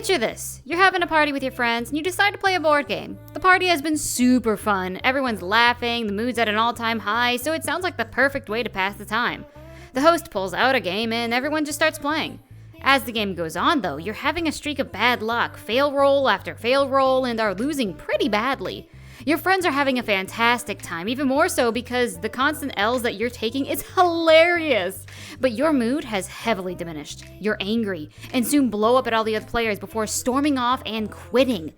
Picture this. You're having a party with your friends and you decide to play a board game. The party has been super fun. Everyone's laughing, the mood's at an all-time high, so it sounds like the perfect way to pass the time. The host pulls out a game and everyone just starts playing. As the game goes on though, you're having a streak of bad luck, fail roll after fail roll, and are losing pretty badly. Your friends are having a fantastic time, even more so because the constant L's that you're taking is hilarious. But your mood has heavily diminished. You're angry, and soon blow up at all the other players before storming off and quitting.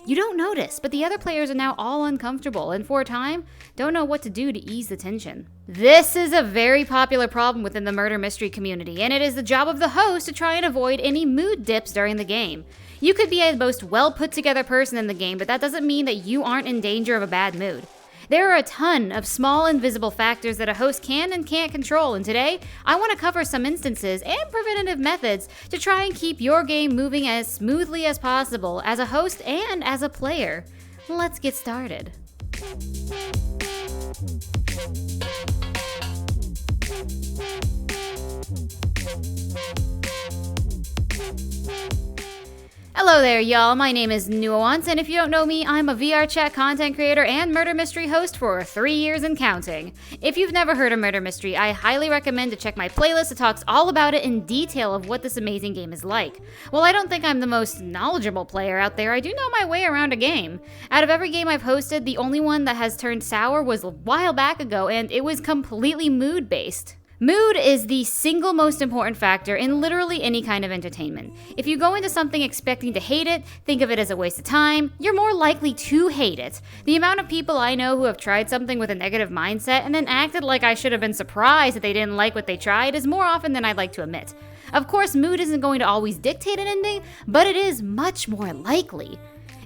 You don't notice, but the other players are now all uncomfortable, and for a time, don't know what to do to ease the tension. This is a very popular problem within the murder mystery community, and it is the job of the host to try and avoid any mood dips during the game. You could be a most well put together person in the game, but that doesn't mean that you aren't in danger of a bad mood. There are a ton of small invisible factors that a host can and can't control, and today, I want to cover some instances and preventative methods to try and keep your game moving as smoothly as possible as a host and as a player. Let's get started. Hello there, y'all. My name is Nuoance, and if you don't know me, I'm a VR chat content creator and murder mystery host for 3 years and counting. If you've never heard of murder mystery, I highly recommend to check my playlist that talks all about it in detail of what this amazing game is like. While I don't think I'm the most knowledgeable player out there, I do know my way around a game. Out of every game I've hosted, the only one that has turned sour was a while back ago, and it was completely mood-based. Mood is the single most important factor in literally any kind of entertainment. If you go into something expecting to hate it, think of it as a waste of time, you're more likely to hate it. The amount of people I know who have tried something with a negative mindset and then acted like I should have been surprised that they didn't like what they tried is more often than I'd like to admit. Of course, mood isn't going to always dictate an ending, but it is much more likely.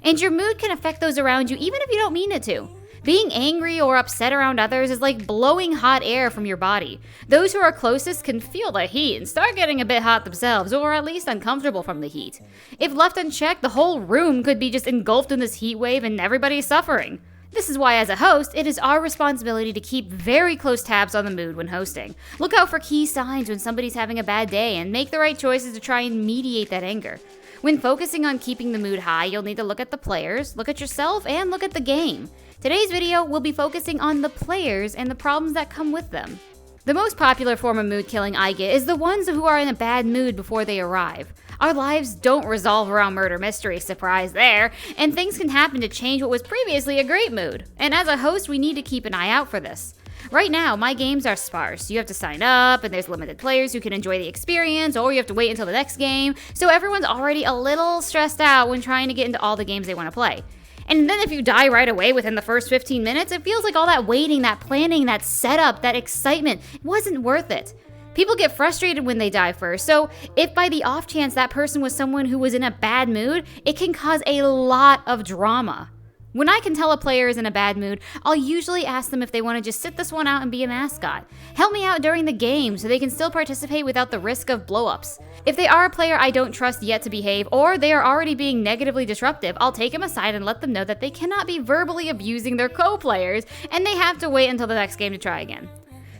And your mood can affect those around you even if you don't mean it to. Being angry or upset around others is like blowing hot air from your body. Those who are closest can feel the heat and start getting a bit hot themselves, or at least uncomfortable from the heat. If left unchecked, the whole room could be just engulfed in this heat wave and everybody's suffering. This is why, as a host, it is our responsibility to keep very close tabs on the mood when hosting. Look out for key signs when somebody's having a bad day and make the right choices to try and mediate that anger. When focusing on keeping the mood high, you'll need to look at the players, look at yourself, and look at the game. Today's video will be focusing on the players and the problems that come with them. The most popular form of mood killing I get is the ones who are in a bad mood before they arrive. Our lives don't resolve around murder mystery, surprise there, and things can happen to change what was previously a great mood. And as a host, we need to keep an eye out for this. Right now, my games are sparse. You have to sign up, and there's limited players who can enjoy the experience, or you have to wait until the next game, so everyone's already a little stressed out when trying to get into all the games they want to play. And then if you die right away within the first 15 minutes, it feels like all that waiting, that planning, that setup, that excitement wasn't worth it. People get frustrated when they die first, so if by the off chance that person was someone who was in a bad mood, it can cause a lot of drama. When I can tell a player is in a bad mood, I'll usually ask them if they want to just sit this one out and be a mascot. Help me out during the game so they can still participate without the risk of blowups. If they are a player I don't trust yet to behave, or they are already being negatively disruptive, I'll take them aside and let them know that they cannot be verbally abusing their co-players, and they have to wait until the next game to try again.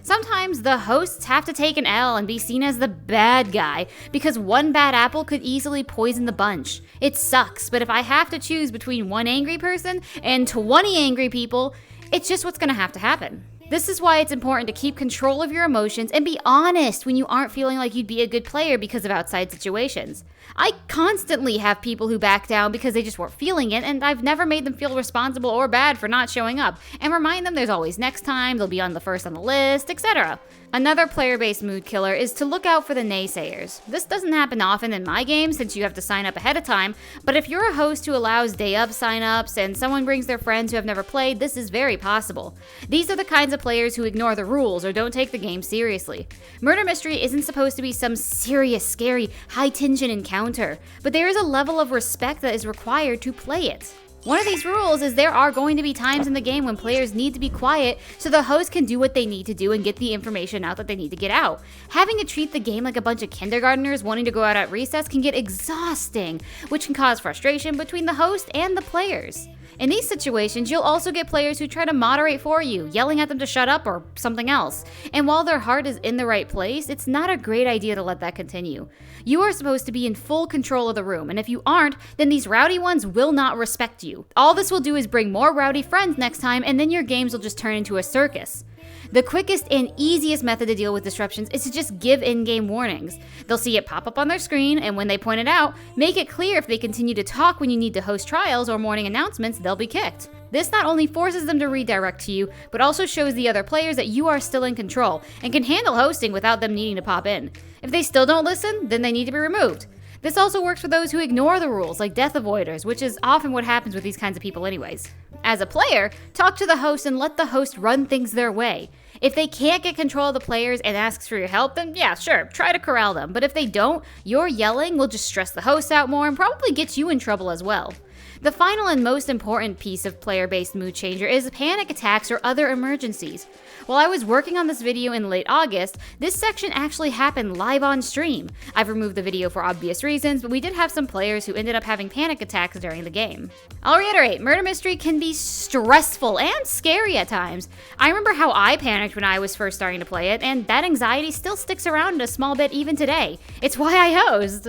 Sometimes the hosts have to take an L and be seen as the bad guy because one bad apple could easily poison the bunch. It sucks, but if I have to choose between one angry person and 20 angry people, it's just what's gonna have to happen. This is why it's important to keep control of your emotions and be honest when you aren't feeling like you'd be a good player because of outside situations. I constantly have people who back down because they just weren't feeling it, and I've never made them feel responsible or bad for not showing up, and remind them there's always next time, they'll be on the first on the list, etc. Another player-based mood killer is to look out for the naysayers. This doesn't happen often in my game since you have to sign up ahead of time, but if you're a host who allows day-up sign-ups and someone brings their friends who have never played, this is very possible. These are the kinds of players who ignore the rules or don't take the game seriously. Murder mystery isn't supposed to be some serious, scary, high-tension encounter, but there is a level of respect that is required to play it. One of these rules is there are going to be times in the game when players need to be quiet so the host can do what they need to do and get the information out that they need to get out. Having to treat the game like a bunch of kindergartners wanting to go out at recess can get exhausting, which can cause frustration between the host and the players. In these situations, you'll also get players who try to moderate for you, yelling at them to shut up or something else. And while their heart is in the right place, it's not a great idea to let that continue. You are supposed to be in full control of the room, and if you aren't, then these rowdy ones will not respect you. All this will do is bring more rowdy friends next time, and then your games will just turn into a circus. The quickest and easiest method to deal with disruptions is to just give in-game warnings. They'll see it pop up on their screen, and when they point it out, make it clear if they continue to talk when you need to host trials or morning announcements, they'll be kicked. This not only forces them to redirect to you, but also shows the other players that you are still in control and can handle hosting without them needing to pop in. If they still don't listen, then they need to be removed. This also works for those who ignore the rules, like death avoiders, which is often what happens with these kinds of people anyways. As a player, talk to the host and let the host run things their way. If they can't get control of the players and asks for your help, then yeah, sure, try to corral them. But if they don't, your yelling will just stress the host out more and probably get you in trouble as well. The final and most important piece of player-based mood changer is panic attacks or other emergencies. While I was working on this video in late August, this section actually happened live on stream. I've removed the video for obvious reasons, but we did have some players who ended up having panic attacks during the game. I'll reiterate, murder mystery can be stressful and scary at times. I remember how I panicked when I was first starting to play it, and that anxiety still sticks around a small bit even today. It's why I host.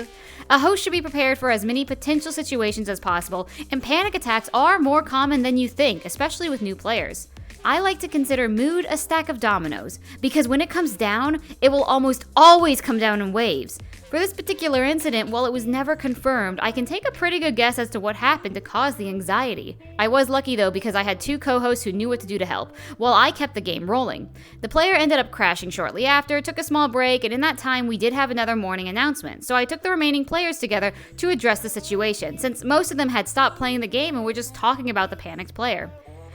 A host should be prepared for as many potential situations as possible, and panic attacks are more common than you think, especially with new players. I like to consider mood a stack of dominoes, because when it comes down, it will almost always come down in waves. For this particular incident, while it was never confirmed, I can take a pretty good guess as to what happened to cause the anxiety. I was lucky though, because I had two co-hosts who knew what to do to help, while I kept the game rolling. The player ended up crashing shortly after, took a small break, and in that time we did have another morning announcement, so I took the remaining players together to address the situation, since most of them had stopped playing the game and were just talking about the panicked player.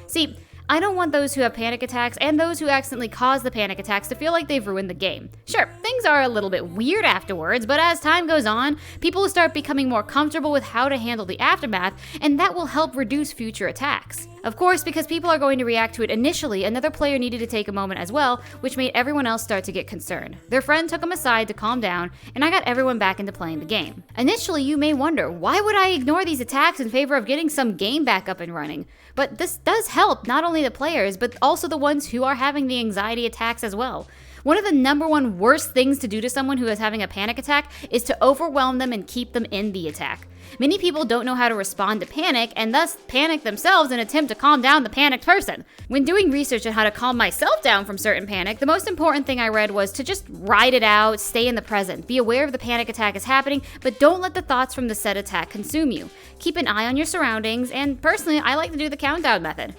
See, I don't want those who have panic attacks and those who accidentally cause the panic attacks to feel like they've ruined the game. Sure, things are a little bit weird afterwards, but as time goes on, people will start becoming more comfortable with how to handle the aftermath, and that will help reduce future attacks. Of course, because people are going to react to it initially, another player needed to take a moment as well, which made everyone else start to get concerned. Their friend took them aside to calm down, and I got everyone back into playing the game. Initially, you may wonder, why would I ignore these attacks in favor of getting some game back up and running? But this does help not only the players, but also the ones who are having the anxiety attacks as well. One of the number one worst things to do to someone who is having a panic attack is to overwhelm them and keep them in the attack. Many people don't know how to respond to panic and thus panic themselves in an attempt to calm down the panicked person. When doing research on how to calm myself down from certain panic, the most important thing I read was to just ride it out, stay in the present, be aware of the panic attack is happening, but don't let the thoughts from the said attack consume you. Keep an eye on your surroundings, and personally, I like to do the countdown method.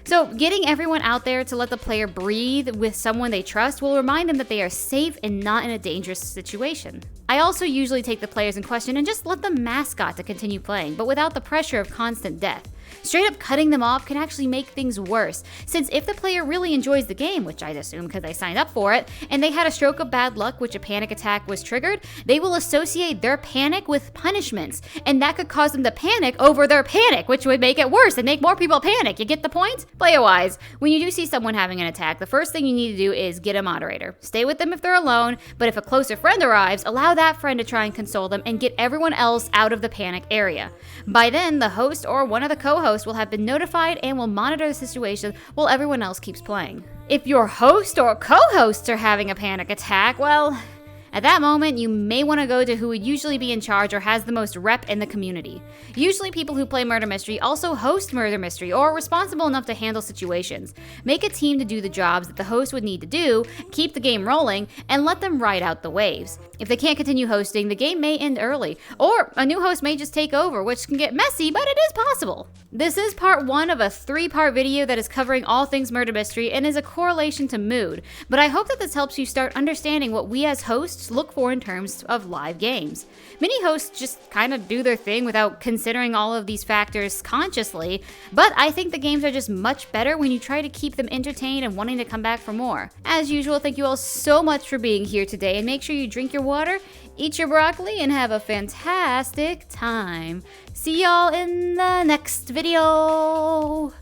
So, getting everyone out there to let the player breathe with someone they trust will remind them that they are safe and not in a dangerous situation. I also usually take the players in question and just let them mascot to continue playing, but without the pressure of constant death. Straight up cutting them off can actually make things worse, since if the player really enjoys the game, which I'd assume because they signed up for it, and they had a stroke of bad luck which a panic attack was triggered, they will associate their panic with punishments, and that could cause them to panic over their panic, which would make it worse and make more people panic. You get the point? Player-wise, when you do see someone having an attack, the first thing you need to do is get a moderator. Stay with them if they're alone, but if a closer friend arrives, allow that friend to try and console them and get everyone else out of the panic area. By then, the host or one of the co-hosts will have been notified and will monitor the situation while everyone else keeps playing. If your host or co-hosts are having a panic attack, well, at that moment, you may want to go to who would usually be in charge or has the most rep in the community. Usually people who play Murder Mystery also host Murder Mystery or are responsible enough to handle situations. Make a team to do the jobs that the host would need to do, keep the game rolling, and let them ride out the waves. If they can't continue hosting, the game may end early, or a new host may just take over, which can get messy, but it is possible. This is part 1 of a 3-part video that is covering all things Murder Mystery and is a correlation to mood, but I hope that this helps you start understanding what we as hosts hosts look for in terms of live games. Many hosts just kind of do their thing without considering all of these factors consciously, but I think the games are just much better when you try to keep them entertained and wanting to come back for more. As usual, thank you all so much for being here today, and make sure you drink your water, eat your broccoli, and have a fantastic time. See y'all in the next video!